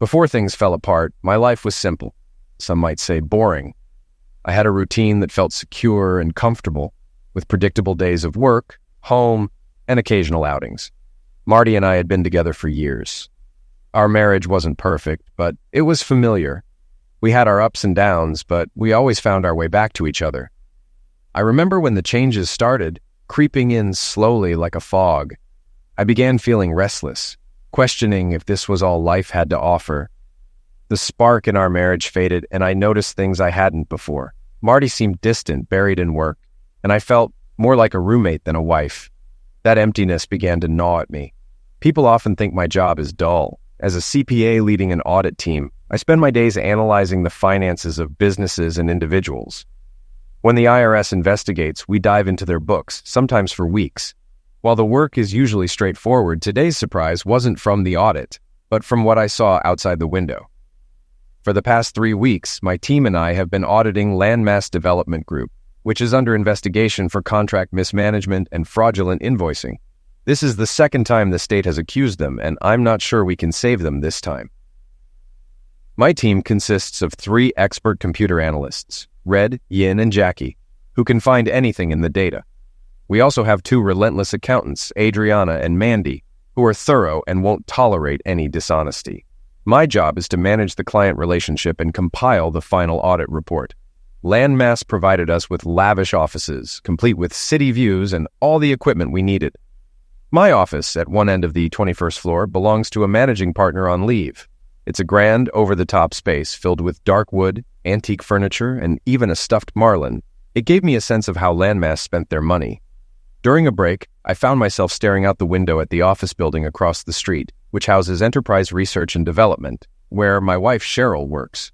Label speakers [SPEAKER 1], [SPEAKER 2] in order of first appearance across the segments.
[SPEAKER 1] Before things fell apart, my life was simple. Some might say boring. I had a routine that felt secure and comfortable, with predictable days of work, home, and occasional outings. Marty and I had been together for years. Our marriage wasn't perfect, but it was familiar. We had our ups and downs, but we always found our way back to each other. I remember when the changes started, creeping in slowly like a fog. I began feeling restless, questioning if this was all life had to offer. The spark in our marriage faded, and I noticed things I hadn't before. Marty seemed distant, buried in work, and I felt more like a roommate than a wife. That emptiness began to gnaw at me. People often think my job is dull. As a CPA leading an audit team, I spend my days analyzing the finances of businesses and individuals. When the IRS investigates, we dive into their books, sometimes for weeks. While the work is usually straightforward, today's surprise wasn't from the audit, but from what I saw outside the window. For the past 3 weeks, my team and I have been auditing Landmass Development Group, which is under investigation for contract mismanagement and fraudulent invoicing. This is the second time the state has accused them, and I'm not sure we can save them this time. My team consists of 3 expert computer analysts, Red, Yin, and Jackie, who can find anything in the data. We also have 2 relentless accountants, Adriana and Mandy, who are thorough and won't tolerate any dishonesty. My job is to manage the client relationship and compile the final audit report. Landmass provided us with lavish offices, complete with city views and all the equipment we needed. My office, at one end of the 21st floor, belongs to a managing partner on leave. It's a grand, over-the-top space filled with dark wood, antique furniture, and even a stuffed marlin. It gave me a sense of how Landmass spent their money. During a break, I found myself staring out the window at the office building across the street, which houses Enterprise Research and Development, where my wife Cheryl works.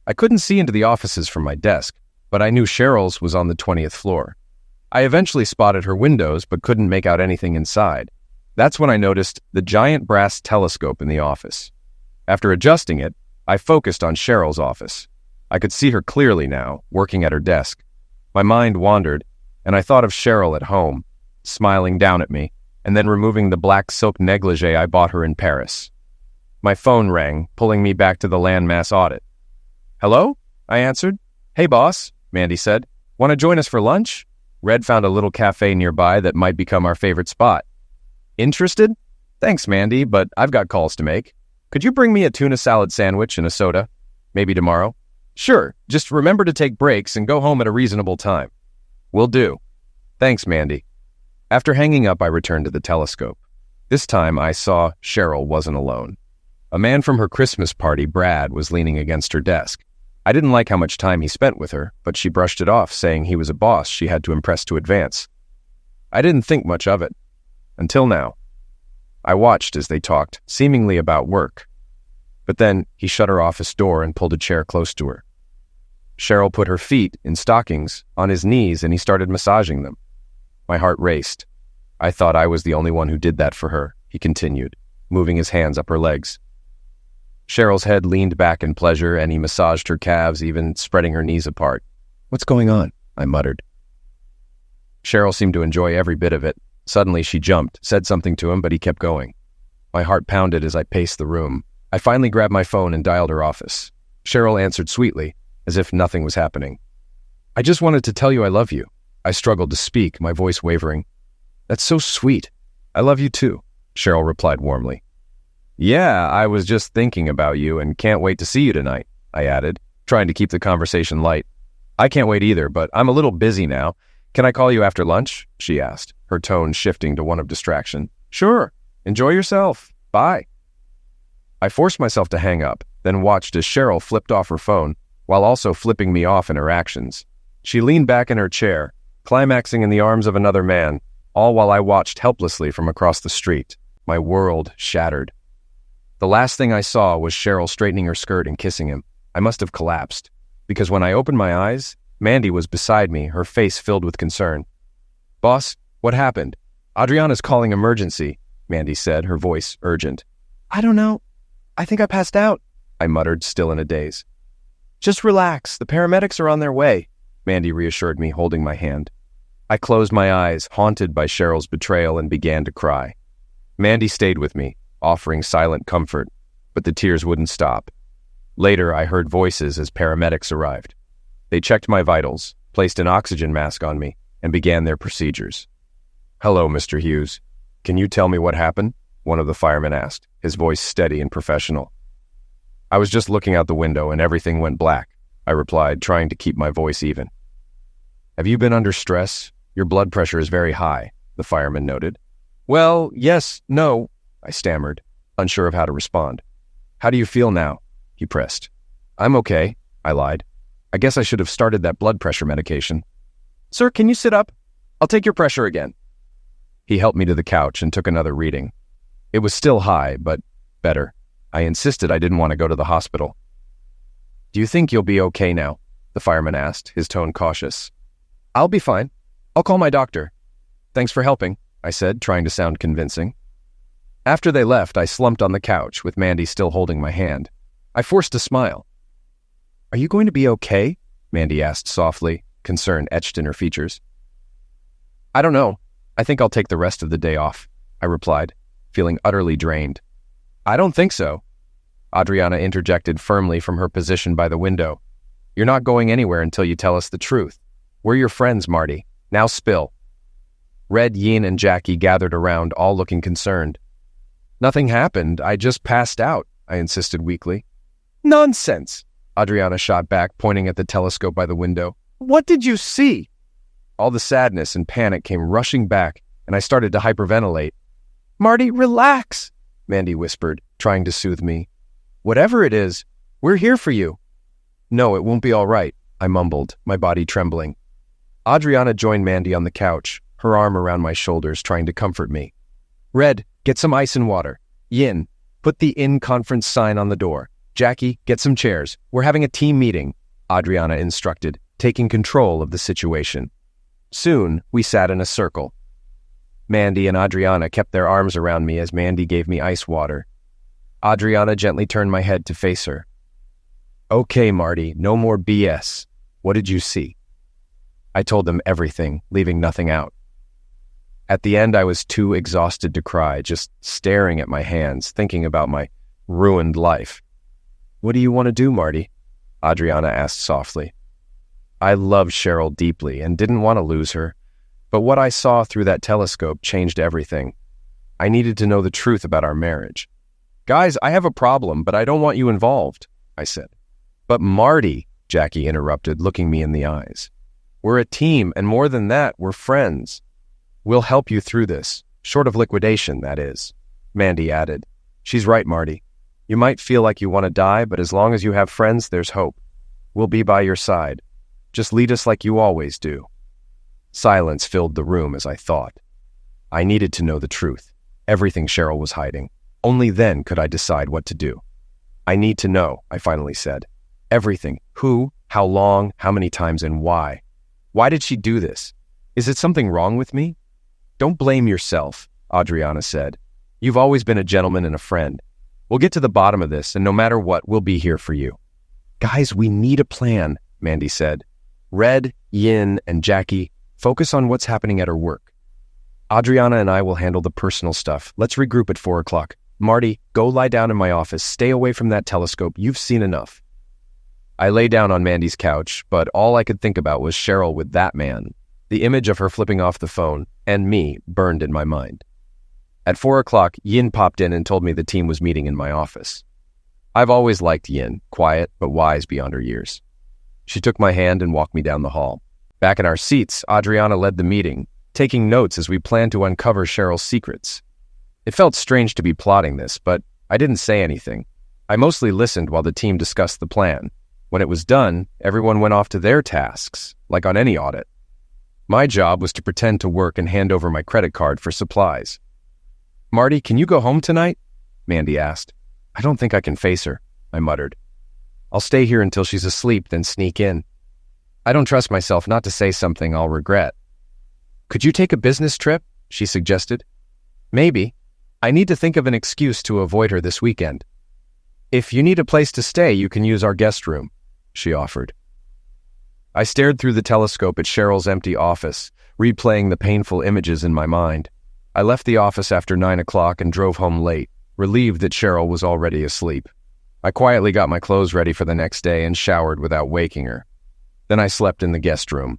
[SPEAKER 1] I couldn't see into the offices from my desk, but I knew Cheryl's was on the 20th floor. I eventually spotted her windows, but couldn't make out anything inside. That's when I noticed the giant brass telescope in the office. After adjusting it, I focused on Cheryl's office. I could see her clearly now, working at her desk. My mind wandered, and I thought of Cheryl at home, smiling down at me, and then removing the black silk negligee I bought her in Paris. My phone rang, pulling me back to the Landmass audit. "Hello?" I answered. "Hey, boss," Mandy said. "Want to join us for lunch? Red found a little cafe nearby that might become our favorite spot." "Interested?" "Thanks, Mandy, but I've got calls to make. Could you bring me a tuna salad sandwich and a soda? Maybe tomorrow?" "Sure, just remember to take breaks and go home at a reasonable time." "Will do." "Thanks, Mandy." After hanging up, I returned to the telescope. This time, I saw Cheryl wasn't alone. A man from her Christmas party, Brad, was leaning against her desk. I didn't like how much time he spent with her, but she brushed it off, saying he was a boss she had to impress to advance. I didn't think much of it. Until now. I watched as they talked, seemingly about work. But then he shut her office door and pulled a chair close to her. Cheryl put her feet, in stockings, on his knees, and he started massaging them. My heart raced. I thought I was the only one who did that for her, he continued, moving his hands up her legs. Cheryl's head leaned back in pleasure, and he massaged her calves, even spreading her knees apart. "What's going on?" I muttered. Cheryl seemed to enjoy every bit of it. Suddenly she jumped, said something to him, but he kept going. My heart pounded as I paced the room. I finally grabbed my phone and dialed her office. Cheryl answered sweetly, as if nothing was happening. "I just wanted to tell you I love you." I struggled to speak, my voice wavering. "That's so sweet. I love you too," Cheryl replied warmly. "Yeah, I was just thinking about you and can't wait to see you tonight," I added, trying to keep the conversation light. "I can't wait either, but I'm a little busy now. Can I call you after lunch?" she asked, her tone shifting to one of distraction. "Sure. Enjoy yourself. Bye." I forced myself to hang up, then watched as Cheryl flipped off her phone, while also flipping me off in her actions. She leaned back in her chair, climaxing in the arms of another man, all while I watched helplessly from across the street. My world shattered. The last thing I saw was Cheryl straightening her skirt and kissing him. I must have collapsed, because when I opened my eyes, Mandy was beside me, her face filled with concern. "Boss, what happened?" "Adriana's calling emergency," Mandy said, her voice urgent. "I don't know. I think I passed out," I muttered, still in a daze. "Just relax. The paramedics are on their way," Mandy reassured me, holding my hand. I closed my eyes, haunted by Cheryl's betrayal, and began to cry. Mandy stayed with me, offering silent comfort. but the tears wouldn't stop. Later, I heard voices as paramedics arrived. They checked my vitals, placed an oxygen mask on me, and began their procedures. "Hello, Mr. Hughes. Can you tell me what happened?" one of the firemen asked, his voice steady and professional. "I was just looking out the window and everything went black," I replied, trying to keep my voice even. "Have you been under stress? Your blood pressure is very high," the fireman noted. "Well, yes, no," I stammered, unsure of how to respond. "How do you feel now?" he pressed. "I'm okay," I lied. "I guess I should have started that blood pressure medication." "Sir, can you sit up? I'll take your pressure again." He helped me to the couch and took another reading. It was still high, but better. I insisted I didn't want to go to the hospital. "Do you think you'll be okay now?" the fireman asked, his tone cautious. "I'll be fine. I'll call my doctor." "Thanks for helping," I said, trying to sound convincing. After they left, I slumped on the couch with Mandy still holding my hand. I forced a smile. "Are you going to be okay?" Mandy asked softly, concern etched in her features. "I don't know. I think I'll take the rest of the day off," I replied, feeling utterly drained. "I don't think so." Adriana interjected firmly from her position by the window. "You're not going anywhere until you tell us the truth. We're your friends, Marty. Now spill." Red, Yin, and Jackie gathered around, all looking concerned. "Nothing happened. I just passed out," I insisted weakly. "Nonsense," Adriana shot back, pointing at the telescope by the window. "What did you see?" All the sadness and panic came rushing back, and I started to hyperventilate. "Marty, relax," Mandy whispered, trying to soothe me. "Whatever it is, we're here for you." "No, it won't be all right," I mumbled, my body trembling. Adriana joined Mandy on the couch, her arm around my shoulders, trying to comfort me. "Red, get some ice and water. Yin, put the in-conference sign on the door. Jackie, get some chairs. We're having a team meeting," Adriana instructed, taking control of the situation. Soon, we sat in a circle. Mandy and Adriana kept their arms around me as Mandy gave me ice water. Adriana gently turned my head to face her. "Okay, Marty, no more BS. What did you see?" I told them everything, leaving nothing out. At the end, I was too exhausted to cry, just staring at my hands, thinking about my ruined life. "What do you want to do, Marty?" Adriana asked softly. I loved Cheryl deeply and didn't want to lose her, but what I saw through that telescope changed everything. I needed to know the truth about our marriage. "Guys, I have a problem, but I don't want you involved," I said. "But Marty," Jackie interrupted, looking me in the eyes. "We're a team, and more than that, we're friends. We'll help you through this, short of liquidation, that is," Mandy added. "She's right, Marty. You might feel like you want to die, but as long as you have friends, there's hope. We'll be by your side. Just lead us like you always do." Silence filled the room as I thought. I needed to know the truth, everything Cheryl was hiding. Only then could I decide what to do. "I need to know," I finally said. "Everything. Who, how long, how many times, and why. Why did she do this? Is it something wrong with me?" "Don't blame yourself," Adriana said. "You've always been a gentleman and a friend. We'll get to the bottom of this, and no matter what, we'll be here for you." "Guys, we need a plan," Mandy said. "Red, Yin, and Jackie, focus on what's happening at her work. Adriana and I will handle the personal stuff. Let's regroup at 4 o'clock. Marty, go lie down in my office. Stay away from that telescope. You've seen enough." I lay down on Mandy's couch, but all I could think about was Cheryl with that man. The image of her flipping off the phone, and me, burned in my mind. At 4 o'clock, Yin popped in and told me the team was meeting in my office. I've always liked Yin, quiet but wise beyond her years. She took my hand and walked me down the hall. Back in our seats, Adriana led the meeting, taking notes as we planned to uncover Cheryl's secrets. It felt strange to be plotting this, but I didn't say anything. I mostly listened while the team discussed the plan. When it was done, everyone went off to their tasks, like on any audit. My job was to pretend to work and hand over my credit card for supplies. "Marty, can you go home tonight?" Mandy asked. "I don't think I can face her," I muttered. "I'll stay here until she's asleep, then sneak in. I don't trust myself not to say something I'll regret." "Could you take a business trip?" she suggested. "Maybe. I need to think of an excuse to avoid her this weekend." "If you need a place to stay, you can use our guest room," she offered. I stared through the telescope at Cheryl's empty office, replaying the painful images in my mind. I left the office after 9 o'clock and drove home late, relieved that Cheryl was already asleep. I quietly got my clothes ready for the next day and showered without waking her. Then I slept in the guest room.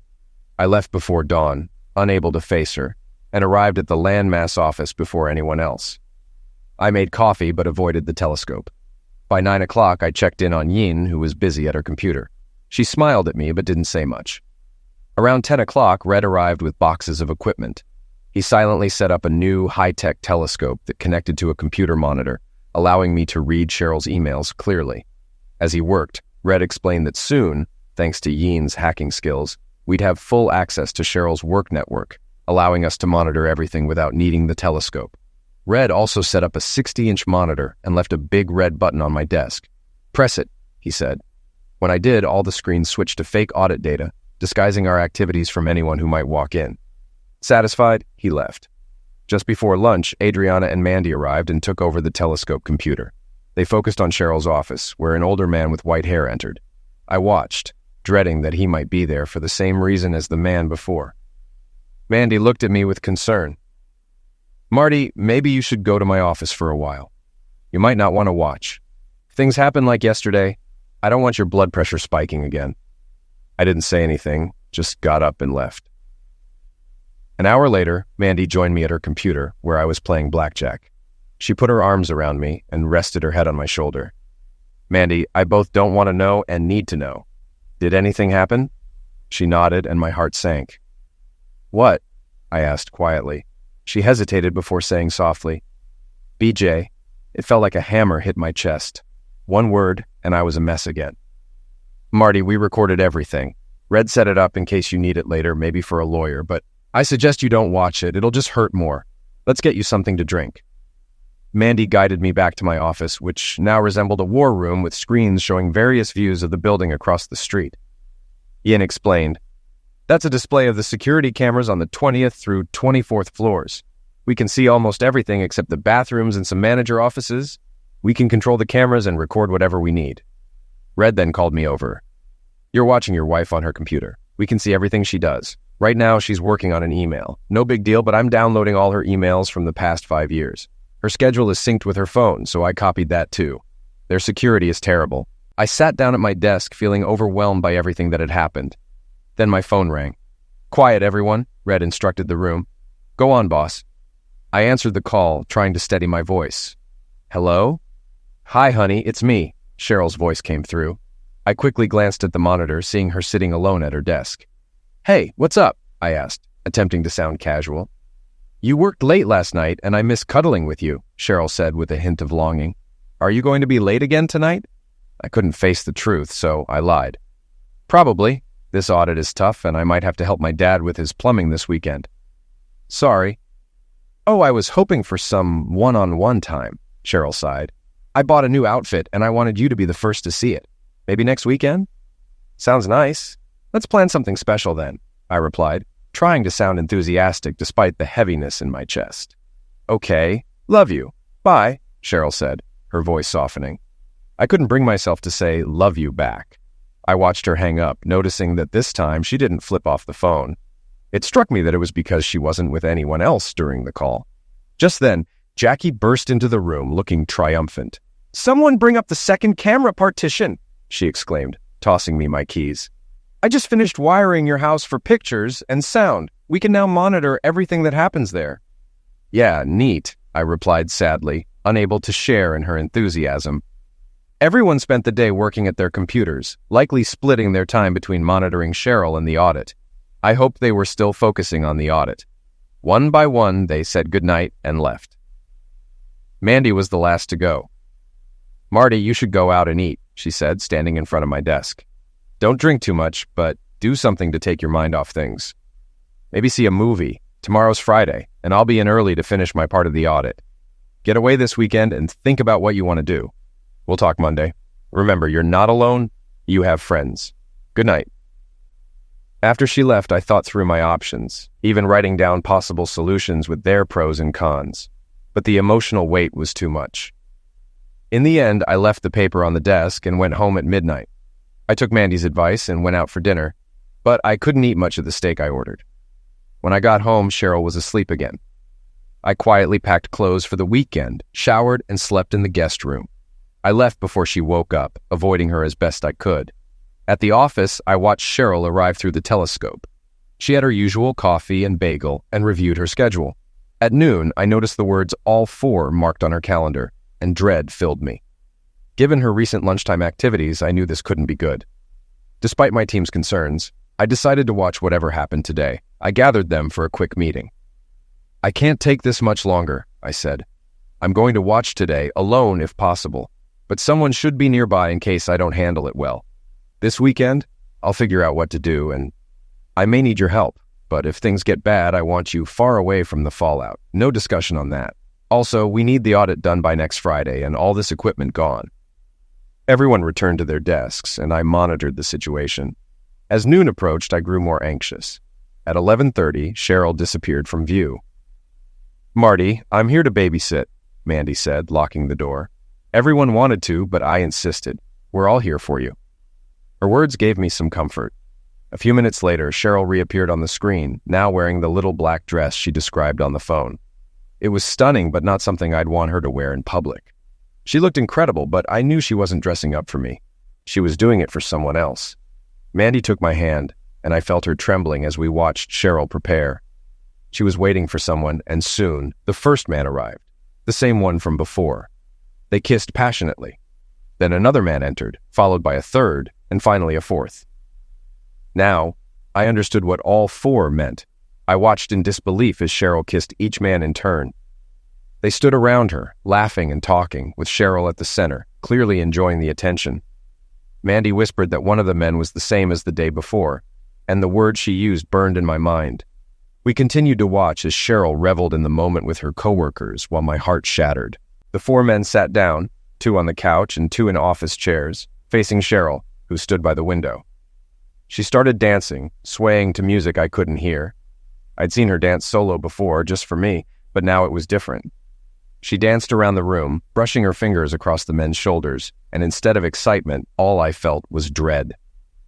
[SPEAKER 1] I left before dawn, unable to face her, and arrived at the landmass office before anyone else. I made coffee but avoided the telescope. By 9 o'clock, I checked in on Yin, who was busy at her computer. She smiled at me but didn't say much. Around 10 o'clock, Red arrived with boxes of equipment. He silently set up a new high-tech telescope that connected to a computer monitor, allowing me to read Cheryl's emails clearly. As he worked, Red explained that soon, thanks to Yin's hacking skills, we'd have full access to Cheryl's work network, allowing us to monitor everything without needing the telescope. Red also set up a 60-inch monitor and left a big red button on my desk. "Press it," he said. When I did, all the screens switched to fake audit data, disguising our activities from anyone who might walk in. Satisfied, he left. Just before lunch, Adriana and Mandy arrived and took over the telescope computer. They focused on Cheryl's office, where an older man with white hair entered. I watched, dreading that he might be there for the same reason as the man before. Mandy looked at me with concern. "Marty, maybe you should go to my office for a while. You might not want to watch. If things happen like yesterday, I don't want your blood pressure spiking again." I didn't say anything, just got up and left. An hour later, Mandy joined me at her computer, where I was playing blackjack. She put her arms around me and rested her head on my shoulder. "Mandy, I both don't want to know and need to know. Did anything happen?" She nodded and my heart sank. "What?" I asked quietly. She hesitated before saying softly, "BJ." It felt like a hammer hit my chest. One word, and I was a mess again. "Marty, we recorded everything. Red set it up in case you need it later, maybe for a lawyer, but I suggest you don't watch it. It'll just hurt more. Let's get you something to drink." Mandy guided me back to my office, which now resembled a war room with screens showing various views of the building across the street. Ian explained, "That's a display of the security cameras on the 20th through 24th floors. We can see almost everything except the bathrooms and some manager offices. We can control the cameras and record whatever we need." Red then called me over. "You're watching your wife on her computer. We can see everything she does. Right now, she's working on an email. No big deal, but I'm downloading all her emails from the past 5 years. Her schedule is synced with her phone, so I copied that too. Their security is terrible." I sat down at my desk, feeling overwhelmed by everything that had happened. Then my phone rang. "Quiet, everyone," Red instructed the room. "Go on, boss." I answered the call, trying to steady my voice. "Hello?" "Hi, honey, it's me," Cheryl's voice came through. I quickly glanced at the monitor, seeing her sitting alone at her desk. "Hey, what's up?" I asked, attempting to sound casual. "You worked late last night, and I miss cuddling with you," Cheryl said with a hint of longing. "Are you going to be late again tonight?" I couldn't face the truth, so I lied. "Probably. This audit is tough, and I might have to help my dad with his plumbing this weekend." "Sorry." "Oh, I was hoping for some one-on-one time," Cheryl sighed. "I bought a new outfit, and I wanted you to be the first to see it. Maybe next weekend?" "Sounds nice. Let's plan something special then," I replied, trying to sound enthusiastic despite the heaviness in my chest. "Okay. Love you. Bye," Cheryl said, her voice softening. I couldn't bring myself to say "love you" back. I watched her hang up, noticing that this time she didn't flip off the phone. It struck me that it was because she wasn't with anyone else during the call. Just then, Jackie burst into the room, looking triumphant. "Someone bring up the second camera partition," she exclaimed, tossing me my keys. "I just finished wiring your house for pictures and sound. We can now monitor everything that happens there." "Yeah, neat," I replied sadly, unable to share in her enthusiasm. Everyone spent the day working at their computers, likely splitting their time between monitoring Cheryl and the audit. I hoped they were still focusing on the audit. One by one, they said goodnight and left. Mandy was the last to go. "Marty, you should go out and eat," she said, standing in front of my desk. "Don't drink too much, but do something to take your mind off things. Maybe see a movie. Tomorrow's Friday, and I'll be in early to finish my part of the audit. Get away this weekend and think about what you want to do. We'll talk Monday. Remember, you're not alone. You have friends. Good night." After she left, I thought through my options, even writing down possible solutions with their pros and cons. But the emotional weight was too much. In the end, I left the paper on the desk and went home at midnight. I took Mandy's advice and went out for dinner, but I couldn't eat much of the steak I ordered. When I got home, Cheryl was asleep again. I quietly packed clothes for the weekend, showered, and slept in the guest room. I left before she woke up, avoiding her as best I could. At the office, I watched Cheryl arrive through the telescope. She had her usual coffee and bagel and reviewed her schedule. At noon, I noticed the words all four marked on her calendar, and dread filled me. Given her recent lunchtime activities, I knew this couldn't be good. Despite my team's concerns, I decided to watch whatever happened today. I gathered them for a quick meeting. "I can't take this much longer," I said. "I'm going to watch today, alone if possible, but someone should be nearby in case I don't handle it well. This weekend, I'll figure out what to do, and I may need your help, but if things get bad, I want you far away from the fallout. No discussion on that. Also, we need the audit done by next Friday and all this equipment gone." Everyone returned to their desks, and I monitored the situation. As noon approached, I grew more anxious. At 11:30, Cheryl disappeared from view. "Marty, I'm here to babysit," Mandy said, locking the door. "Everyone wanted to, but I insisted. We're all here for you." Her words gave me some comfort. A few minutes later, Cheryl reappeared on the screen, now wearing the little black dress she described on the phone. It was stunning, but not something I'd want her to wear in public. She looked incredible, but I knew she wasn't dressing up for me. She was doing it for someone else. Mandy took my hand, and I felt her trembling as we watched Cheryl prepare. She was waiting for someone, and soon, the first man arrived, the same one from before. They kissed passionately. Then another man entered, followed by a third, and finally a fourth. Now, I understood what all four meant. I watched in disbelief as Cheryl kissed each man in turn. They stood around her, laughing and talking, with Cheryl at the center, clearly enjoying the attention. Mandy whispered that one of the men was the same as the day before, and the word she used burned in my mind. We continued to watch as Cheryl reveled in the moment with her coworkers while my heart shattered. The four men sat down, 2 on the couch and 2 in office chairs, facing Cheryl, who stood by the window. She started dancing, swaying to music I couldn't hear. I'd seen her dance solo before, just for me, but now it was different. She danced around the room, brushing her fingers across the men's shoulders, and instead of excitement, all I felt was dread.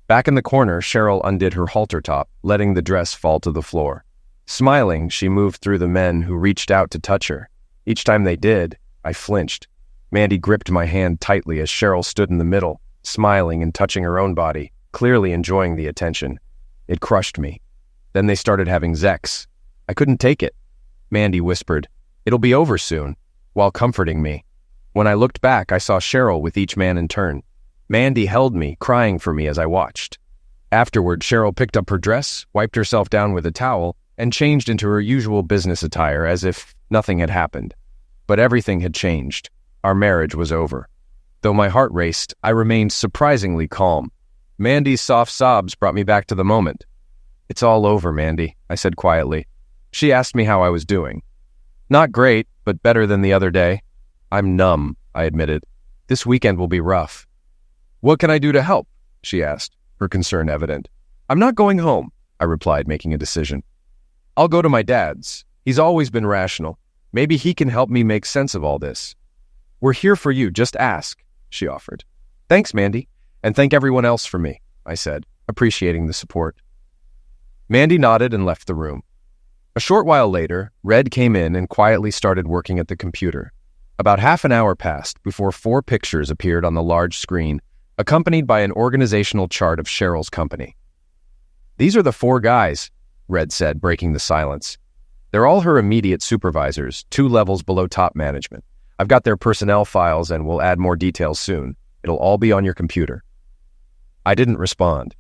[SPEAKER 1] Back in the corner, Cheryl undid her halter top, letting the dress fall to the floor. Smiling, she moved through the men who reached out to touch her. Each time they did, I flinched. Mandy gripped my hand tightly as Cheryl stood in the middle, smiling and touching her own body, clearly enjoying the attention. It crushed me. Then they started having sex. I couldn't take it. Mandy whispered, "It'll be over soon," while comforting me. When I looked back, I saw Cheryl with each man in turn. Mandy held me, crying for me as I watched. Afterward, Cheryl picked up her dress, wiped herself down with a towel, and changed into her usual business attire as if nothing had happened. But everything had changed. Our marriage was over. Though my heart raced, I remained surprisingly calm. Mandy's soft sobs brought me back to the moment. "It's all over, Mandy," I said quietly. She asked me how I was doing. "Not great, but better than the other day." "I'm numb," I admitted. "This weekend will be rough." "What can I do to help?" she asked, her concern evident. "I'm not going home," I replied, making a decision. "I'll go to my dad's. He's always been rational. Maybe he can help me make sense of all this." "We're here for you, just ask," she offered. "Thanks, Mandy, and thank everyone else for me," I said, appreciating the support. Mandy nodded and left the room. A short while later, Red came in and quietly started working at the computer. About half an hour passed before 4 pictures appeared on the large screen, accompanied by an organizational chart of Cheryl's company. "These are the 4 guys," Red said, breaking the silence. "They're all her immediate supervisors, 2 levels below top management. I've got their personnel files and will add more details soon. It'll all be on your computer." I didn't respond.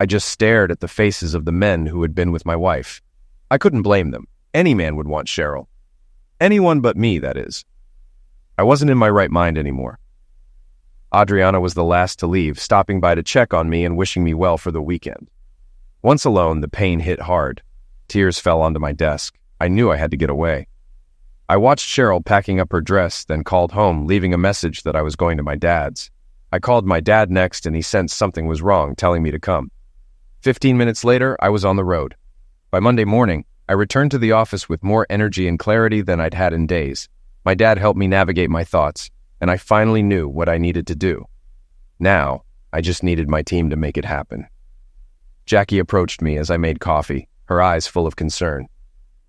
[SPEAKER 1] I just stared at the faces of the men who had been with my wife. I couldn't blame them. Any man would want Cheryl. Anyone but me, that is. I wasn't in my right mind anymore. Adriana was the last to leave, stopping by to check on me and wishing me well for the weekend. Once alone, the pain hit hard. Tears fell onto my desk. I knew I had to get away. I watched Cheryl packing up her dress, then called home, leaving a message that I was going to my dad's. I called my dad next, and he sensed something was wrong, telling me to come. 15 minutes later, I was on the road. By Monday morning, I returned to the office with more energy and clarity than I'd had in days. My dad helped me navigate my thoughts, and I finally knew what I needed to do. Now, I just needed my team to make it happen. Jackie approached me as I made coffee, her eyes full of concern.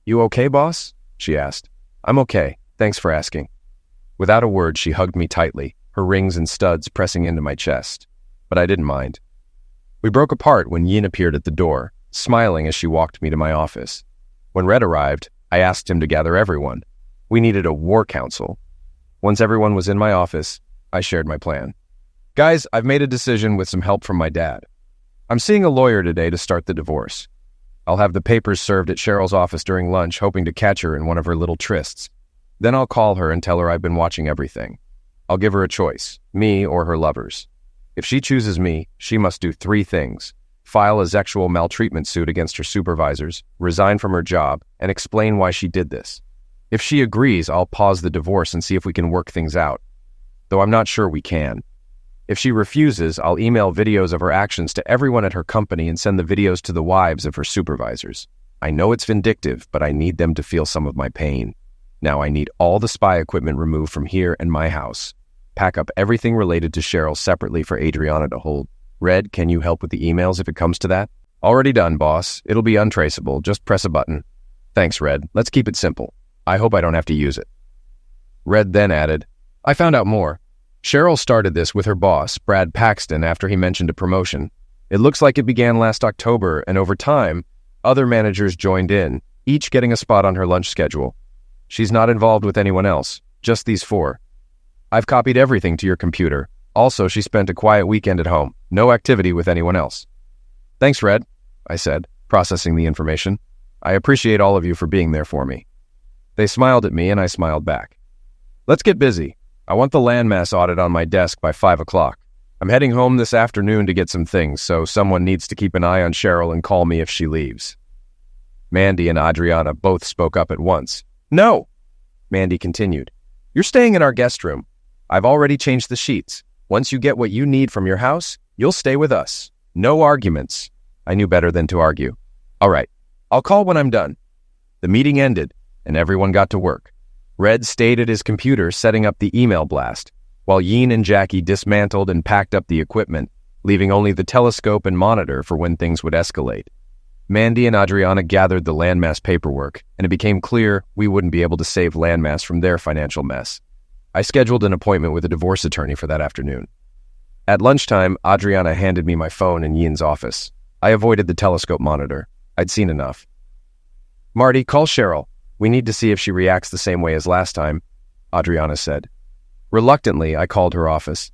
[SPEAKER 1] "You okay, boss?" she asked. I'm okay. Thanks for asking. Without a word, she hugged me tightly, her rings and studs pressing into my chest. But I didn't mind. We broke apart when Yin appeared at the door, smiling as she walked me to my office. When Red arrived, I asked him to gather everyone. We needed a war council. Once everyone was in my office, I shared my plan. Guys, I've made a decision with some help from my dad. I'm seeing a lawyer today to start the divorce. I'll have the papers served at Cheryl's office during lunch, hoping to catch her in one of her little trysts. Then I'll call her and tell her I've been watching everything. I'll give her a choice, me or her lovers. If she chooses me, she must do 3 things: file a sexual maltreatment suit against her supervisors, resign from her job, and explain why she did this. If she agrees, I'll pause the divorce and see if we can work things out, though I'm not sure we can. If she refuses, I'll email videos of her actions to everyone at her company and send the videos to the wives of her supervisors. I know it's vindictive, but I need them to feel some of my pain. Now I need all the spy equipment removed from here and my house. Pack up everything related to Cheryl separately for Adriana to hold. Red, can you help with the emails if it comes to that? Already done, boss. It'll be untraceable. Just press a button. Thanks, Red. Let's keep it simple. I hope I don't have to use it. Red then added, I found out more. Cheryl started this with her boss, Brad Paxton, after he mentioned a promotion. It looks like it began last October, and over time, other managers joined in, each getting a spot on her lunch schedule. She's not involved with anyone else, just these 4. I've copied everything to your computer. Also, she spent a quiet weekend at home. No activity with anyone else. Thanks, Red, I said, processing the information. I appreciate all of you for being there for me. They smiled at me, and I smiled back. Let's get busy. I want the landmass audit on my desk by 5 o'clock. I'm heading home this afternoon to get some things, so someone needs to keep an eye on Cheryl and call me if she leaves. Mandy and Adriana both spoke up at once. No, Mandy continued. You're staying in our guest room. I've already changed the sheets. Once you get what you need from your house, you'll stay with us. No arguments. I knew better than to argue. All right, I'll call when I'm done. The meeting ended, and everyone got to work. Red stayed at his computer setting up the email blast, while Yin and Jackie dismantled and packed up the equipment, leaving only the telescope and monitor for when things would escalate. Mandy and Adriana gathered the landmass paperwork, and it became clear we wouldn't be able to save landmass from their financial mess. I scheduled an appointment with a divorce attorney for that afternoon. At lunchtime, Adriana handed me my phone in Yin's office. I avoided the telescope monitor. I'd seen enough. Marty, call Cheryl. We need to see if she reacts the same way as last time, Adriana said. Reluctantly, I called her office.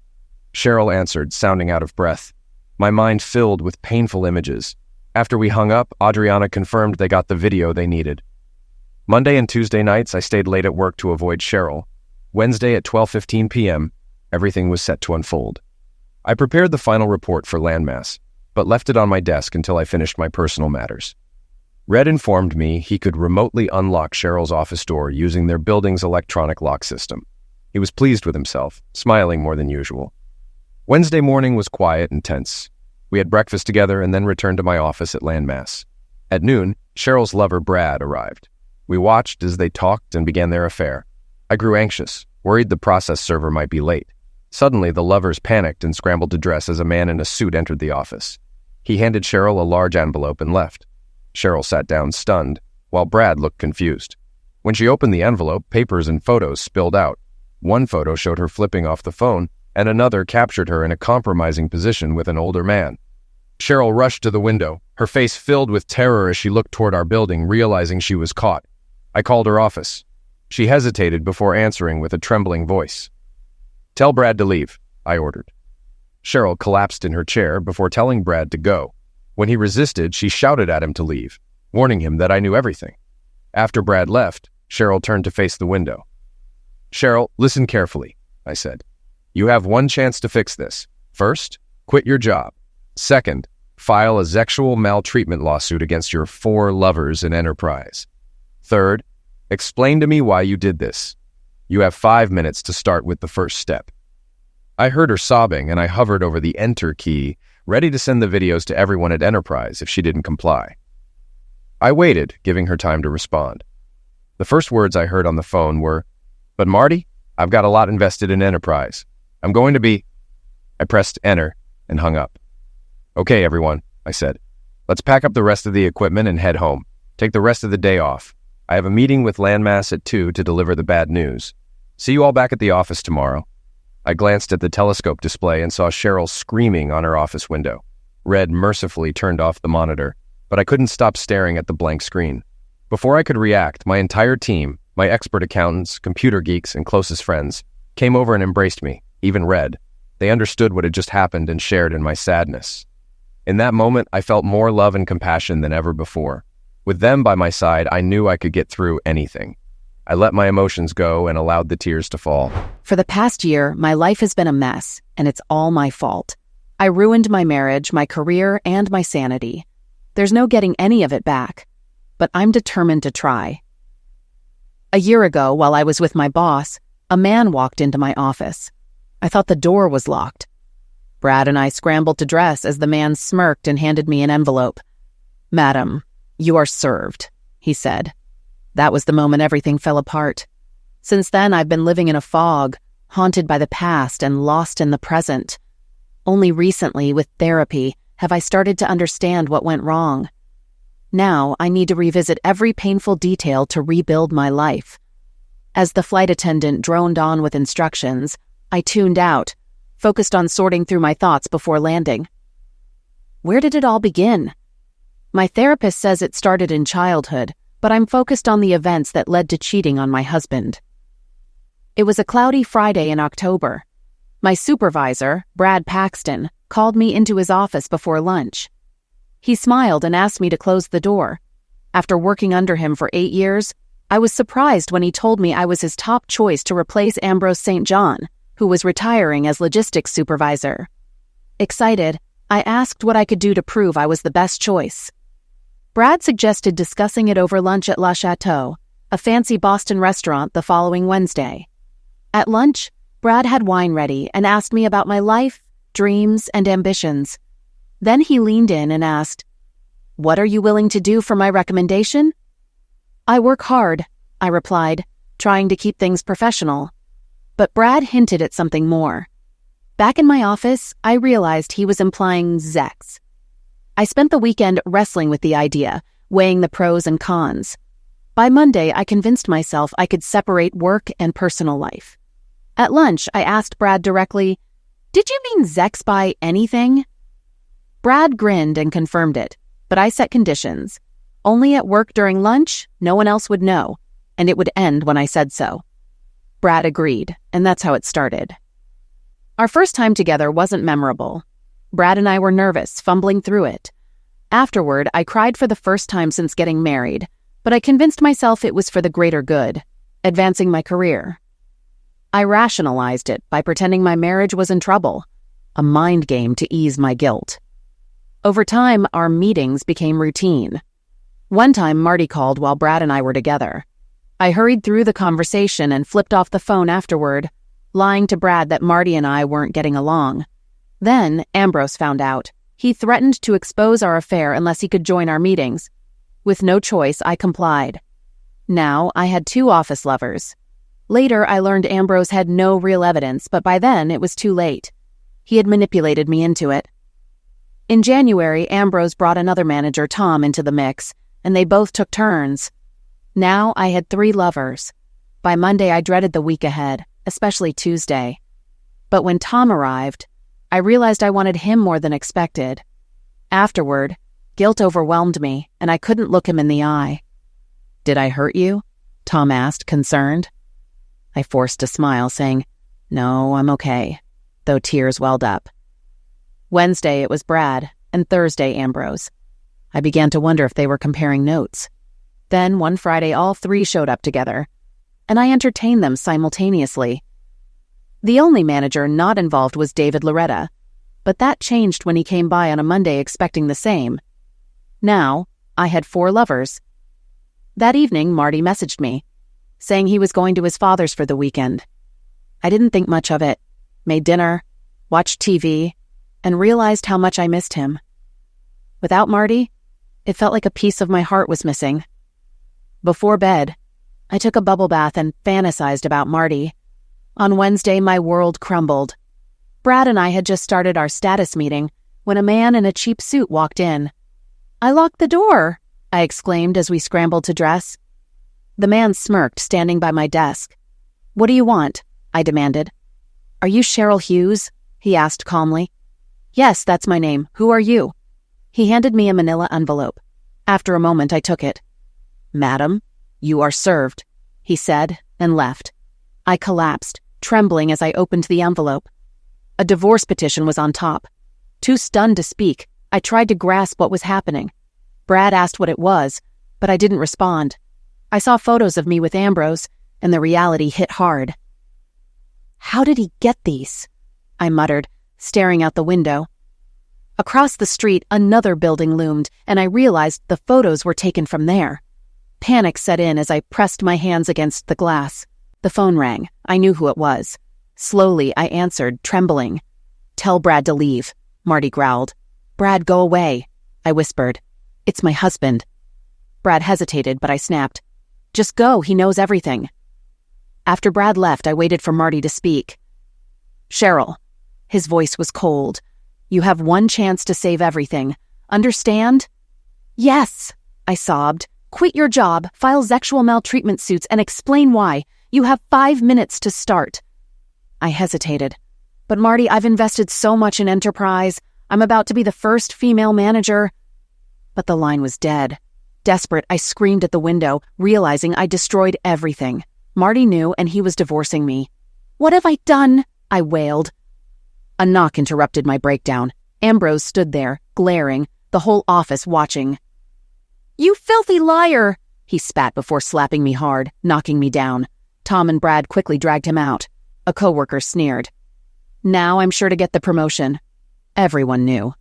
[SPEAKER 1] Cheryl answered, sounding out of breath. My mind filled with painful images. After we hung up, Adriana confirmed they got the video they needed. Monday and Tuesday nights, I stayed late at work to avoid Cheryl. Wednesday at 12:15 p.m., everything was set to unfold. I prepared the final report for landmass, but left it on my desk until I finished my personal matters. Red informed me he could remotely unlock Cheryl's office door using their building's electronic lock system. He was pleased with himself, smiling more than usual. Wednesday morning was quiet and tense. We had breakfast together and then returned to my office at landmass. At noon, Cheryl's lover Brad arrived. We watched as they talked and began their affair. I grew anxious, worried the process server might be late. Suddenly, the lovers panicked and scrambled to dress as a man in a suit entered the office. He handed Cheryl a large envelope and left. Cheryl sat down stunned, while Brad looked confused. When she opened the envelope, papers and photos spilled out. One photo showed her flipping off the phone, and another captured her in a compromising position with an older man. Cheryl rushed to the window, her face filled with terror as she looked toward our building, realizing she was caught. I called her office. She hesitated before answering with a trembling voice. Tell Brad to leave, I ordered. Cheryl collapsed in her chair before telling Brad to go. When he resisted, she shouted at him to leave, warning him that I knew everything. After Brad left, Cheryl turned to face the window. Cheryl, listen carefully, I said. You have one chance to fix this. First, quit your job. Second, file a sexual maltreatment lawsuit against your 4 lovers in Enterprise. Third, explain to me why you did this. You have 5 minutes to start with the first step. I heard her sobbing, and I hovered over the enter key, ready to send the videos to everyone at Enterprise if she didn't comply. I waited, giving her time to respond. The first words I heard on the phone were, "But Marty, I've got a lot invested in Enterprise. I'm going to be..." I pressed enter and hung up. "Okay, everyone," I said. "Let's pack up the rest of the equipment and head home. Take the rest of the day off. I have a meeting with Landmass at 2 to deliver the bad news. See you all back at the office tomorrow." I glanced at the telescope display and saw Cheryl screaming on her office window. Red mercifully turned off the monitor, but I couldn't stop staring at the blank screen. Before I could react, my entire team, my expert accountants, computer geeks, and closest friends, came over and embraced me, even Red. They understood what had just happened and shared in my sadness. In that moment, I felt more love and compassion than ever before. With them by my side, I knew I could get through anything. I let my emotions go and allowed the tears to fall.
[SPEAKER 2] For the past year, my life has been a mess, and it's all my fault. I ruined my marriage, my career, and my sanity. There's no getting any of it back, but I'm determined to try. A year ago, while I was with my boss, a man walked into my office. I thought the door was locked. Brad and I scrambled to dress as the man smirked and handed me an envelope. "Madam, you are served," he said. That was the moment everything fell apart. Since then, I've been living in a fog, haunted by the past and lost in the present. Only recently, with therapy, have I started to understand what went wrong. Now, I need to revisit every painful detail to rebuild my life. As the flight attendant droned on with instructions, I tuned out, focused on sorting through my thoughts before landing. Where did it all begin? My therapist says it started in childhood, but I'm focused on the events that led to cheating on my husband. It was a cloudy Friday in October. My supervisor, Brad Paxton, called me into his office before lunch. He smiled and asked me to close the door. After working under him for 8 years, I was surprised when he told me I was his top choice to replace Ambrose St. John, who was retiring as logistics supervisor. Excited, I asked what I could do to prove I was the best choice. Brad suggested discussing it over lunch at Le Chateau, a fancy Boston restaurant, the following Wednesday. At lunch, Brad had wine ready and asked me about my life, dreams, and ambitions. Then he leaned in and asked, "What are you willing to do for my recommendation?" "I work hard," I replied, trying to keep things professional. But Brad hinted at something more. Back in my office, I realized he was implying sex. I spent the weekend wrestling with the idea, weighing the pros and cons. By Monday, I convinced myself I could separate work and personal life. At lunch, I asked Brad directly, "Did you mean sex by anything?" Brad grinned and confirmed it, but I set conditions. Only at work during lunch, no one else would know, and it would end when I said so. Brad agreed, and that's how it started. Our first time together wasn't memorable. Brad and I were nervous, fumbling through it. Afterward, I cried for the first time since getting married, but I convinced myself it was for the greater good, advancing my career. I rationalized it by pretending my marriage was in trouble, a mind game to ease my guilt. Over time, our meetings became routine. One time, Marty called while Brad and I were together. I hurried through the conversation and flipped off the phone afterward, lying to Brad that Marty and I weren't getting along. Then, Ambrose found out. He threatened to expose our affair unless he could join our meetings. With no choice, I complied. Now, I had 2 office lovers. Later, I learned Ambrose had no real evidence, but by then, it was too late. He had manipulated me into it. In January, Ambrose brought another manager, Tom, into the mix, and they both took turns. Now, I had 3 lovers. By Monday, I dreaded the week ahead, especially Tuesday. But when Tom arrived, I realized I wanted him more than expected. Afterward, guilt overwhelmed me, and I couldn't look him in the eye. "Did I hurt you?" Tom asked, concerned. I forced a smile, saying, "No, I'm okay," though tears welled up. Wednesday, it was Brad, and Thursday, Ambrose. I began to wonder if they were comparing notes. Then, one Friday, all 3 showed up together, and I entertained them simultaneously. The only manager not involved was David Loretta, but that changed when he came by on a Monday expecting the same. Now, I had 4 lovers. That evening, Marty messaged me, saying he was going to his father's for the weekend. I didn't think much of it, made dinner, watched TV, and realized how much I missed him. Without Marty, it felt like a piece of my heart was missing. Before bed, I took a bubble bath and fantasized about Marty. On Wednesday, my world crumbled. Brad and I had just started our status meeting when a man in a cheap suit walked in. "I locked the door," I exclaimed as we scrambled to dress. The man smirked, standing by my desk. "What do you want?" I demanded. "Are you Cheryl Hughes?" he asked calmly. "Yes, that's my name. Who are you?" He handed me a manila envelope. After a moment, I took it. "Madam, you are served," he said, and left. I collapsed, trembling as I opened the envelope. A divorce petition was on top. Too stunned to speak, I tried to grasp what was happening. Brad asked what it was, but I didn't respond. I saw photos of me with Ambrose, and the reality hit hard. "How did he get these?" I muttered, staring out the window. Across the street, another building loomed, and I realized the photos were taken from there. Panic set in as I pressed my hands against the glass. The phone rang. I knew who it was. Slowly, I answered, trembling. "Tell Brad to leave," Marty growled. "Brad, go away," I whispered. "It's my husband." Brad hesitated, but I snapped. "Just go, he knows everything." After Brad left, I waited for Marty to speak. "Cheryl," his voice was cold, "you have one chance to save everything. Understand?" "Yes," I sobbed. "Quit your job, file sexual maltreatment suits, and explain why. You have 5 minutes to start." I hesitated. "But Marty, I've invested so much in Enterprise. I'm about to be the first female manager." But the line was dead. Desperate, I screamed at the window, realizing I destroyed everything. Marty knew, and he was divorcing me. "What have I done?" I wailed. A knock interrupted my breakdown. Ambrose stood there, glaring, the whole office watching. "You filthy liar!" he spat before slapping me hard, knocking me down. Tom and Brad quickly dragged him out. A coworker sneered. "Now I'm sure to get the promotion." Everyone knew.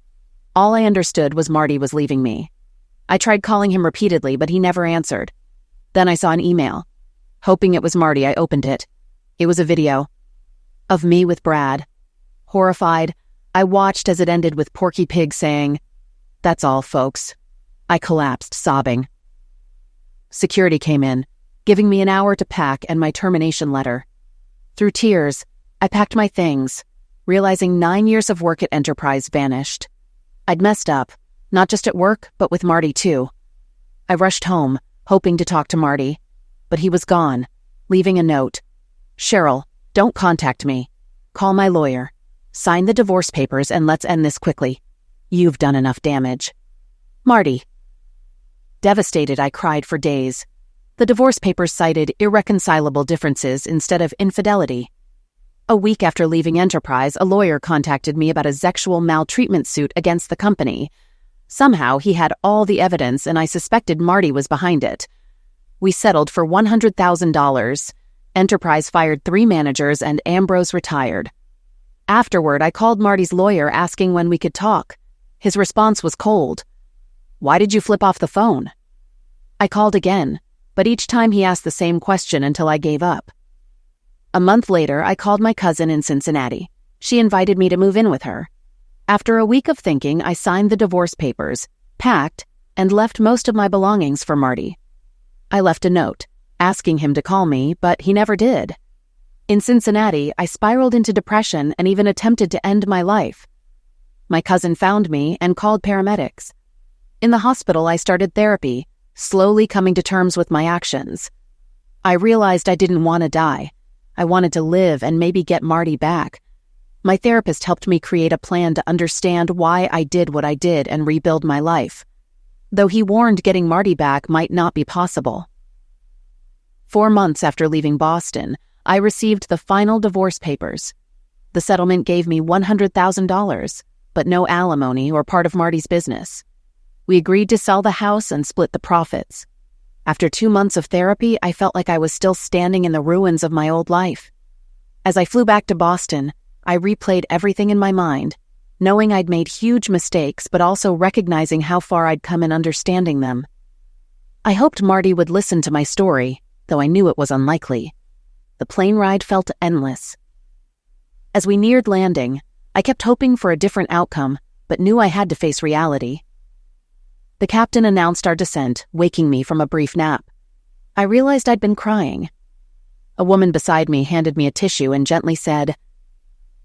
[SPEAKER 2] All I understood was Marty was leaving me. I tried calling him repeatedly, but he never answered. Then I saw an email. Hoping it was Marty, I opened it. It was a video of me with Brad. Horrified, I watched as it ended with Porky Pig saying, "That's all, folks." I collapsed, sobbing. Security came in, giving me an hour to pack and my termination letter. Through tears, I packed my things, realizing 9 years of work at Enterprise vanished. I'd messed up, not just at work, but with Marty too. I rushed home, hoping to talk to Marty, but he was gone, leaving a note. "Cheryl, don't contact me. Call my lawyer. Sign the divorce papers and let's end this quickly. You've done enough damage. Marty." Devastated, I cried for days. The divorce papers cited irreconcilable differences instead of infidelity. A week after leaving Enterprise, a lawyer contacted me about a sexual maltreatment suit against the company. Somehow, he had all the evidence, and I suspected Marty was behind it. We settled for $100,000. Enterprise fired 3 managers, and Ambrose retired. Afterward, I called Marty's lawyer asking when we could talk. His response was cold. "Why did you flip off the phone?" I called again, but each time he asked the same question until I gave up. A month later, I called my cousin in Cincinnati. She invited me to move in with her. After a week of thinking, I signed the divorce papers, packed, and left most of my belongings for Marty. I left a note, asking him to call me, but he never did. In Cincinnati, I spiraled into depression and even attempted to end my life. My cousin found me and called paramedics. In the hospital, I started therapy, slowly coming to terms with my actions. I realized I didn't want to die. I wanted to live and maybe get Marty back. My therapist helped me create a plan to understand why I did what I did and rebuild my life, though he warned getting Marty back might not be possible. 4 months after leaving Boston, I received the final divorce papers. The settlement gave me $100,000, but no alimony or part of Marty's business. We agreed to sell the house and split the profits. After 2 months of therapy, I felt like I was still standing in the ruins of my old life. As I flew back to Boston, I replayed everything in my mind, knowing I'd made huge mistakes, but also recognizing how far I'd come in understanding them. I hoped Marty would listen to my story, though I knew it was unlikely. The plane ride felt endless. As we neared landing, I kept hoping for a different outcome, but knew I had to face reality. The captain announced our descent, waking me from a brief nap. I realized I'd been crying. A woman beside me handed me a tissue and gently said,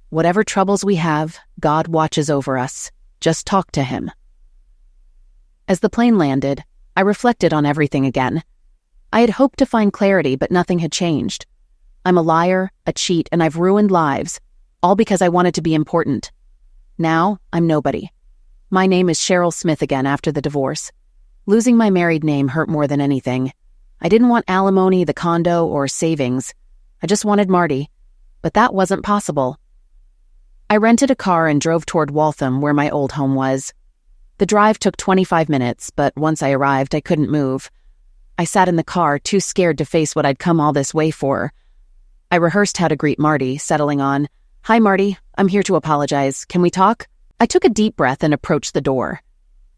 [SPEAKER 2] "Whatever troubles we have, God watches over us. Just talk to him." As the plane landed, I reflected on everything again. I had hoped to find clarity, but nothing had changed. I'm a liar, a cheat, and I've ruined lives, all because I wanted to be important. Now, I'm nobody. My name is Cheryl Smith again after the divorce. Losing my married name hurt more than anything. I didn't want alimony, the condo, or savings. I just wanted Marty, but that wasn't possible. I rented a car and drove toward Waltham, where my old home was. The drive took 25 minutes, but once I arrived, I couldn't move. I sat in the car, too scared to face what I'd come all this way for. I rehearsed how to greet Marty, settling on, "Hi, Marty. I'm here to apologize. Can we talk?" I took a deep breath and approached the door.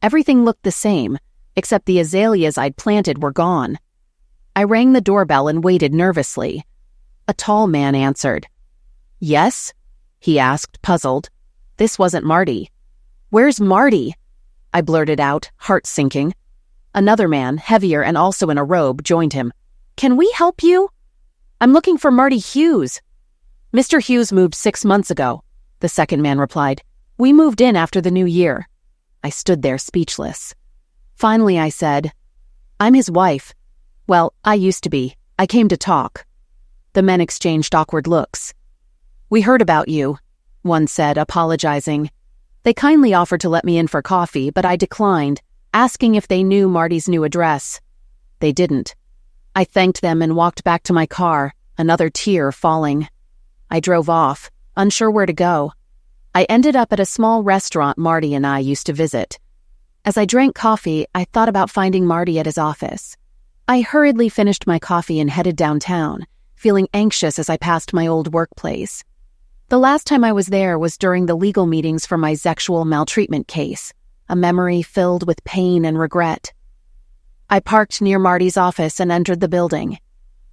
[SPEAKER 2] Everything looked the same, except the azaleas I'd planted were gone. I rang the doorbell and waited nervously. A tall man answered. "Yes?" he asked, puzzled. This wasn't Marty. "Where's Marty?" I blurted out, heart sinking. Another man, heavier and also in a robe, joined him. "Can we help you?" "I'm looking for Marty Hughes." "Mr. Hughes moved 6 months ago," the second man replied. "We moved in after the new year." I stood there speechless. Finally, I said, "I'm his wife. Well, I used to be. I came to talk." The men exchanged awkward looks. "We heard about you," one said, apologizing. They kindly offered to let me in for coffee, but I declined, asking if they knew Marty's new address. They didn't. I thanked them and walked back to my car, another tear falling. I drove off, unsure where to go. I ended up at a small restaurant Marty and I used to visit. As I drank coffee, I thought about finding Marty at his office. I hurriedly finished my coffee and headed downtown, feeling anxious as I passed my old workplace. The last time I was there was during the legal meetings for my sexual maltreatment case, a memory filled with pain and regret. I parked near Marty's office and entered the building.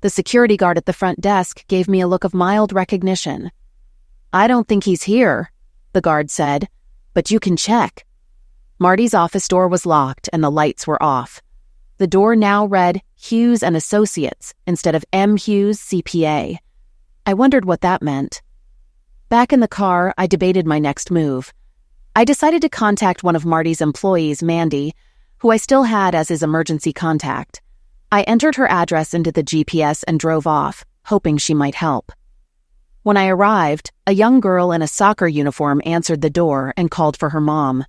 [SPEAKER 2] The security guard at the front desk gave me a look of mild recognition. "I don't think he's here," the guard said, "but you can check." Marty's office door was locked and the lights were off. The door now read Hughes and Associates instead of M. Hughes, CPA. I wondered what that meant. Back in the car, I debated my next move. I decided to contact one of Marty's employees, Mandy, who I still had as his emergency contact. I entered her address into the GPS and drove off, hoping she might help. When I arrived, a young girl in a soccer uniform answered the door and called for her mom.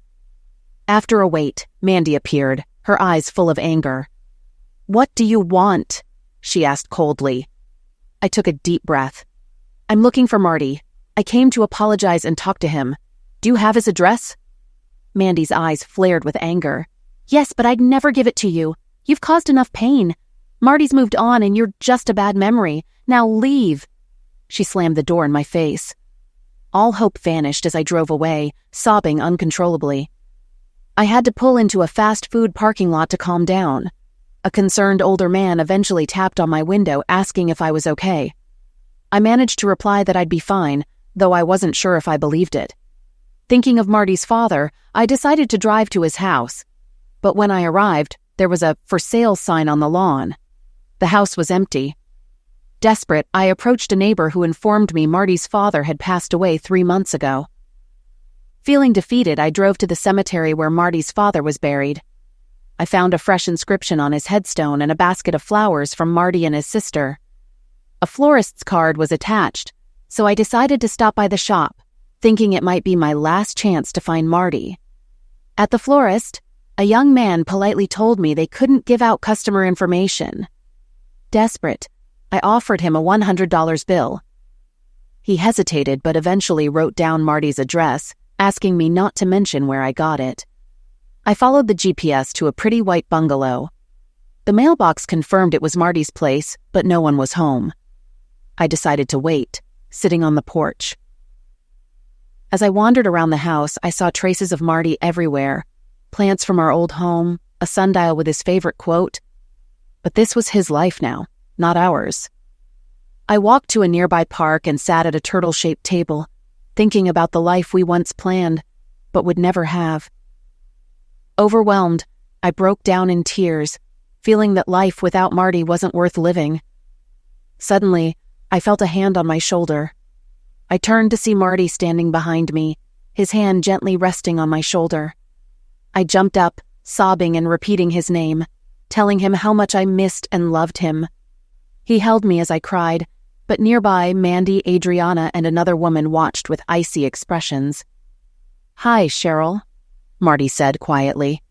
[SPEAKER 2] After a wait, Mandy appeared, her eyes full of anger. "What do you want?" she asked coldly. I took a deep breath. "I'm looking for Marty. I came to apologize and talk to him. Do you have his address?" Mandy's eyes flared with anger. "Yes, but I'd never give it to you. You've caused enough pain. Marty's moved on and you're just a bad memory. Now leave." She slammed the door in my face. All hope vanished as I drove away, sobbing uncontrollably. I had to pull into a fast food parking lot to calm down. A concerned older man eventually tapped on my window asking if I was okay. I managed to reply that I'd be fine, though I wasn't sure if I believed it. Thinking of Marty's father, I decided to drive to his house. But when I arrived, there was a "for sale" sign on the lawn. The house was empty. Desperate, I approached a neighbor who informed me Marty's father had passed away 3 months ago. Feeling defeated, I drove to the cemetery where Marty's father was buried. I found a fresh inscription on his headstone and a basket of flowers from Marty and his sister. A florist's card was attached, so I decided to stop by the shop, thinking it might be my last chance to find Marty. At the florist, a young man politely told me they couldn't give out customer information. Desperate, I offered him a $100 bill. He hesitated but eventually wrote down Marty's address, asking me not to mention where I got it. I followed the GPS to a pretty white bungalow. The mailbox confirmed it was Marty's place, but no one was home. I decided to wait, sitting on the porch. As I wandered around the house, I saw traces of Marty everywhere. Plants from our old home, a sundial with his favorite quote. But this was his life now, not ours. I walked to a nearby park and sat at a turtle-shaped table, thinking about the life we once planned, but would never have. Overwhelmed, I broke down in tears, feeling that life without Marty wasn't worth living. Suddenly, I felt a hand on my shoulder. I turned to see Marty standing behind me, his hand gently resting on my shoulder. I jumped up, sobbing and repeating his name. telling him how much I missed and loved him. He held me as I cried, but nearby, Mandy, Adriana, and another woman watched with icy expressions. "Hi, Cheryl," Marty said quietly.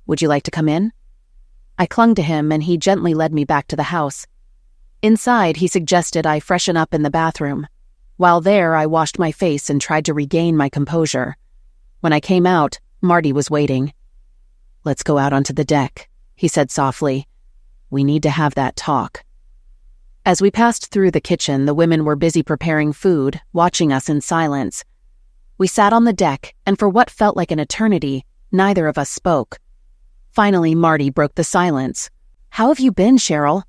[SPEAKER 2] "Would you like to come in?" I clung to him, and he gently led me back to the house. Inside, he suggested I freshen up in the bathroom. While there, I washed my face and tried to regain my composure. When I came out, Marty was waiting. "Let's go out onto the deck," he said softly. "We need to have that talk." As we passed through the kitchen, the women were busy preparing food, watching us in silence. We sat on the deck, and for what felt like an eternity, neither of us spoke. Finally, Marty broke the silence. "How have you been, Cheryl?"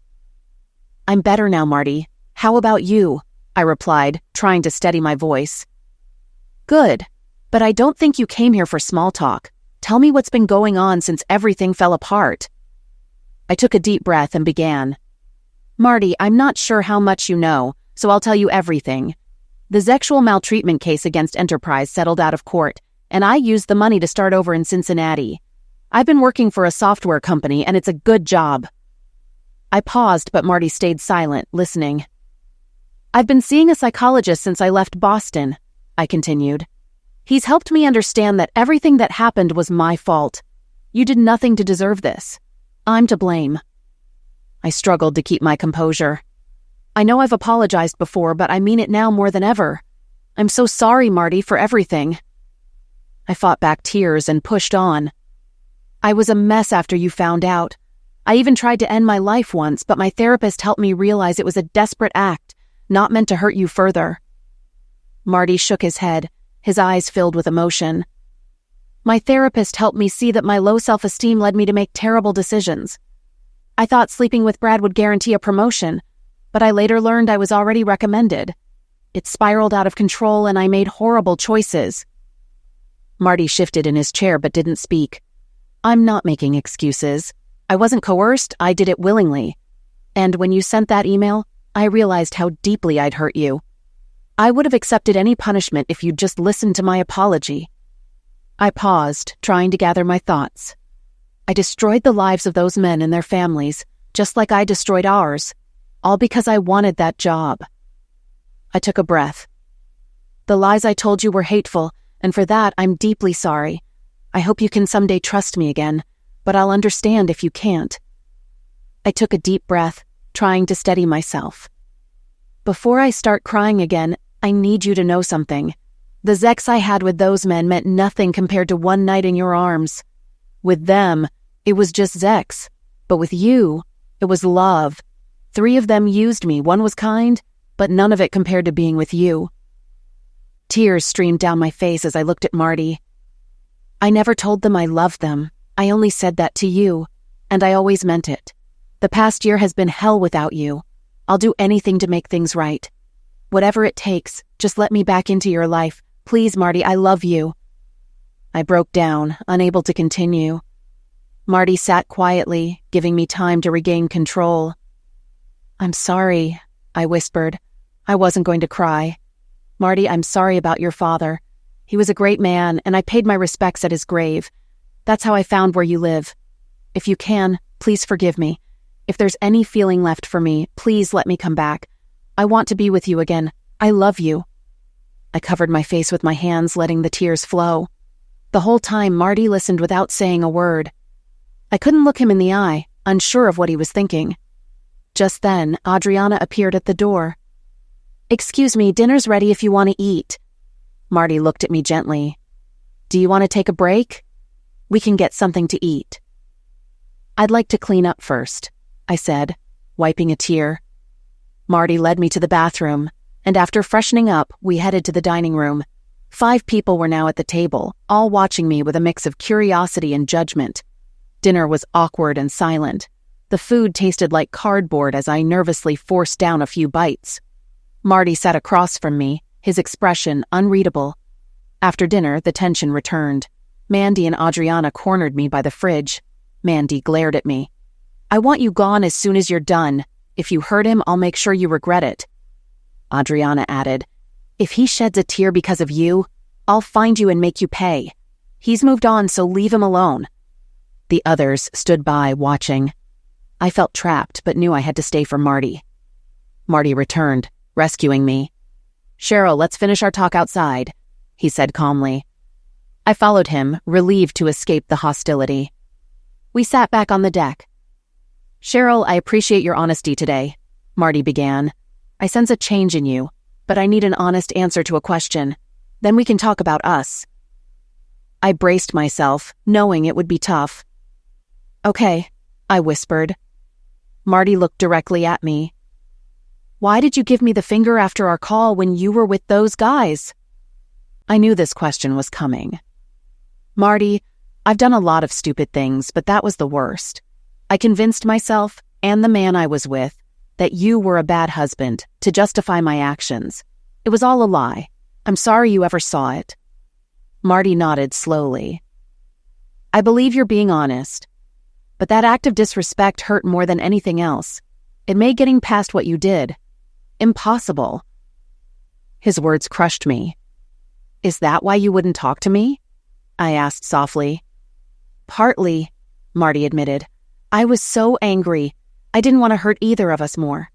[SPEAKER 2] "I'm better now, Marty. How about you?" I replied, trying to steady my voice. "Good, but I don't think you came here for small talk. Tell me what's been going on since everything fell apart." I took a deep breath and began. "Marty, I'm not sure how much you know, so I'll tell you everything. The sexual maltreatment case against Enterprise settled out of court, and I used the money to start over in Cincinnati. I've been working for a software company, and it's a good job." I paused, but Marty stayed silent, listening. "I've been seeing a psychologist since I left Boston," I continued. "He's helped me understand that everything that happened was my fault. You did nothing to deserve this. I'm to blame." I struggled to keep my composure. "I know I've apologized before, but I mean it now more than ever. I'm so sorry, Marty, for everything." I fought back tears and pushed on. "I was a mess after you found out. I even tried to end my life once, but my therapist helped me realize it was a desperate act, not meant to hurt you further." Marty shook his head, his eyes filled with emotion. "My therapist helped me see that my low self-esteem led me to make terrible decisions. I thought sleeping with Brad would guarantee a promotion, but I later learned I was already recommended. It spiraled out of control and I made horrible choices." Marty shifted in his chair but didn't speak. "I'm not making excuses. I wasn't coerced, I did it willingly. And when you sent that email, I realized how deeply I'd hurt you. I would have accepted any punishment if you'd just listened to my apology." I paused, trying to gather my thoughts. I destroyed the lives of those men and their families, just like I destroyed ours, all because I wanted that job. I took a breath. "The lies I told you were hateful, and for that I'm deeply sorry. I hope you can someday trust me again, but I'll understand if you can't." I took a deep breath, trying to steady myself. "Before I start crying again, I need you to know something. The sex I had with those men meant nothing compared to one night in your arms. With them, it was just sex, but with you, it was love. 3 of them used me, 1 was kind, but none of it compared to being with you." Tears streamed down my face as I looked at Marty. "I never told them I loved them. I only said that to you, and I always meant it. The past year has been hell without you. I'll do anything to make things right. Whatever it takes, just let me back into your life. Please, Marty, I love you." I broke down, unable to continue. Marty sat quietly, giving me time to regain control. "I'm sorry," I whispered. I wasn't going to cry. "Marty, I'm sorry about your father. He was a great man, and I paid my respects at his grave. That's how I found where you live. If you can, please forgive me. If there's any feeling left for me, please let me come back. I want to be with you again. I love you." I covered my face with my hands, letting the tears flow. The whole time, Marty listened without saying a word. I couldn't look him in the eye, unsure of what he was thinking. Just then, Adriana appeared at the door. "Excuse me, dinner's ready if you want to eat." Marty looked at me gently. "Do you want to take a break? We can get something to eat." "I'd like to clean up first," I said, wiping a tear. Marty led me to the bathroom, and after freshening up, we headed to the dining room. 5 people were now at the table, all watching me with a mix of curiosity and judgment. Dinner was awkward and silent. The food tasted like cardboard as I nervously forced down a few bites. Marty sat across from me, his expression unreadable. After dinner, the tension returned. Mandy and Adriana cornered me by the fridge. Mandy glared at me. "I want you gone as soon as you're done. If you hurt him, I'll make sure you regret it." Adriana added, "If he sheds a tear because of you, I'll find you and make you pay. He's moved on, so leave him alone." The others stood by, watching. I felt trapped, but knew I had to stay for Marty. Marty returned, rescuing me. "Cheryl, let's finish our talk outside," he said calmly. I followed him, relieved to escape the hostility. We sat back on the deck. "Cheryl, I appreciate your honesty today," Marty began. "I sense a change in you, but I need an honest answer to a question. Then we can talk about us." I braced myself, knowing it would be tough. "Okay," I whispered. Marty looked directly at me. "Why did you give me the finger after our call when you were with those guys?" I knew this question was coming. "Marty, I've done a lot of stupid things, but that was the worst. I convinced myself, and the man I was with, that you were a bad husband to justify my actions. It was all a lie. I'm sorry you ever saw it." Marty nodded slowly. "I believe you're being honest. But that act of disrespect hurt more than anything else. It made getting past what you did impossible." His words crushed me. "Is that why you wouldn't talk to me?" I asked softly. "Partly," Marty admitted. "I was so angry. I didn't want to hurt either of us more.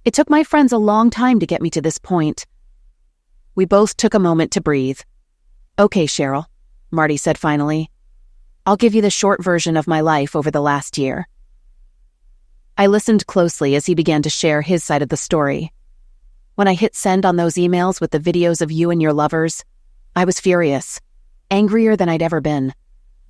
[SPEAKER 2] It took my friends a long time to get me to this point." We both took a moment to breathe. "Okay, Cheryl," Marty said finally. "I'll give you the short version of my life over the last year." I listened closely as he began to share his side of the story. When I hit send on those emails with the videos of you and your lovers, I was furious, angrier than I'd ever been.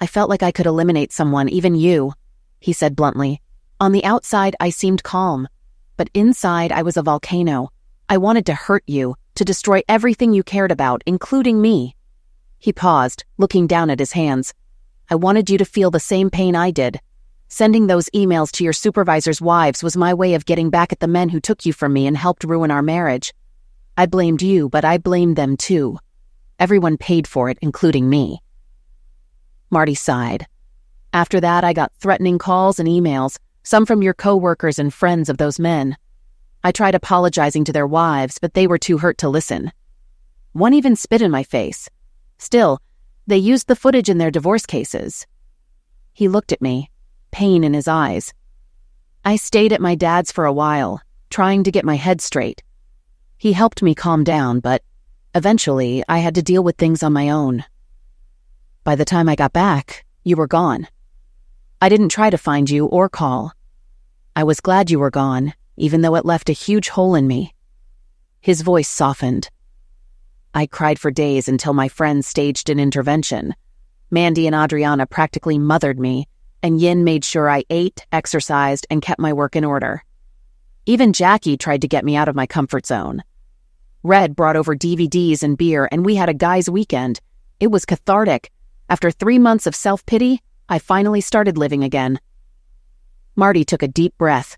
[SPEAKER 2] I felt like I could eliminate someone, even you, he said bluntly. On the outside, I seemed calm, but inside I was a volcano. I wanted to hurt you, to destroy everything you cared about, including me. He paused, looking down at his hands. I wanted you to feel the same pain I did. Sending those emails to your supervisor's wives was my way of getting back at the men who took you from me and helped ruin our marriage. I blamed you, but I blamed them too. Everyone paid for it, including me. Marty sighed. After that, I got threatening calls and emails, some from your co-workers and friends of those men. I tried apologizing to their wives, but they were too hurt to listen. One even spit in my face. Still, they used the footage in their divorce cases. He looked at me, pain in his eyes. I stayed at my dad's for a while, trying to get my head straight. He helped me calm down, but eventually I had to deal with things on my own. By the time I got back, you were gone. I didn't try to find you or call. I was glad you were gone, even though it left a huge hole in me. His voice softened. I cried for days until my friends staged an intervention. Mandy and Adriana practically mothered me, and Yin made sure I ate, exercised, and kept my work in order. Even Jackie tried to get me out of my comfort zone. Red brought over DVDs and beer, and we had a guys' weekend. It was cathartic. After 3 months of self-pity, I finally started living again. Marty took a deep breath.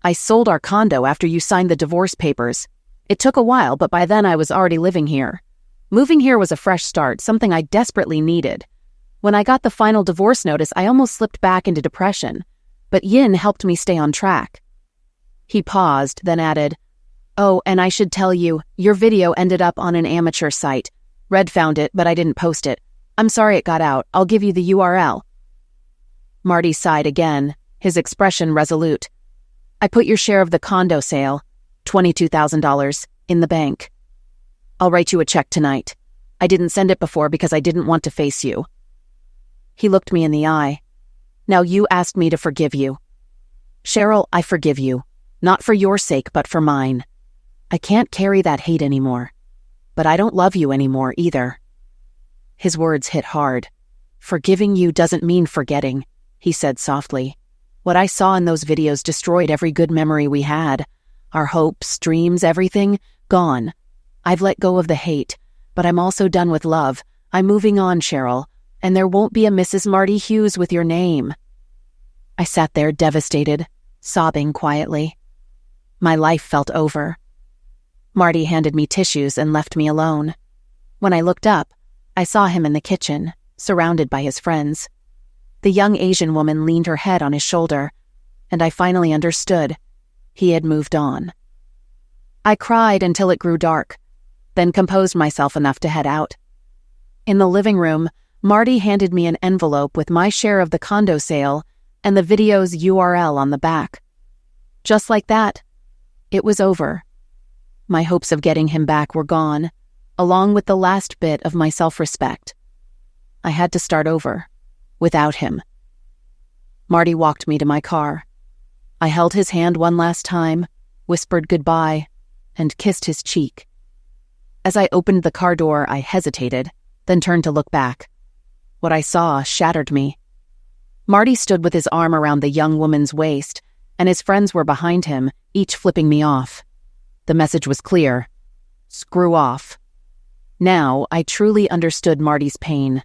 [SPEAKER 2] I sold our condo after you signed the divorce papers. It took a while, but by then I was already living here. Moving here was a fresh start, something I desperately needed. When I got the final divorce notice, I almost slipped back into depression, but Yin helped me stay on track. He paused, then added, "Oh, and I should tell you, your video ended up on an amateur site. Red found it, but I didn't post it. I'm sorry it got out. I'll give you the URL." Marty sighed again, his expression resolute. "I put your share of the condo sale, $22,000, in the bank. I'll write you a check tonight. I didn't send it before because I didn't want to face you." He looked me in the eye. "Now you asked me to forgive you. Cheryl, I forgive you. Not for your sake, but for mine. I can't carry that hate anymore. But I don't love you anymore either." His words hit hard. "Forgiving you doesn't mean forgetting," he said softly. "What I saw in those videos destroyed every good memory we had. Our hopes, dreams, everything, gone. I've let go of the hate, but I'm also done with love. I'm moving on, Cheryl, and there won't be a Mrs. Marty Hughes with your name." I sat there devastated, sobbing quietly. My life felt over. Marty handed me tissues and left me alone. When I looked up, I saw him in the kitchen, surrounded by his friends. The young Asian woman leaned her head on his shoulder, and I finally understood. He had moved on. I cried until it grew dark, then composed myself enough to head out. In the living room, Marty handed me an envelope with my share of the condo sale and the video's URL on the back. Just like that, it was over. My hopes of getting him back were gone, along with the last bit of my self-respect. I had to start over, without him. Marty walked me to my car. I held his hand one last time, whispered goodbye, and kissed his cheek. As I opened the car door, I hesitated, then turned to look back. What I saw shattered me. Marty stood with his arm around the young woman's waist, and his friends were behind him, each flipping me off. The message was clear. Screw off. Now, I truly understood Marty's pain.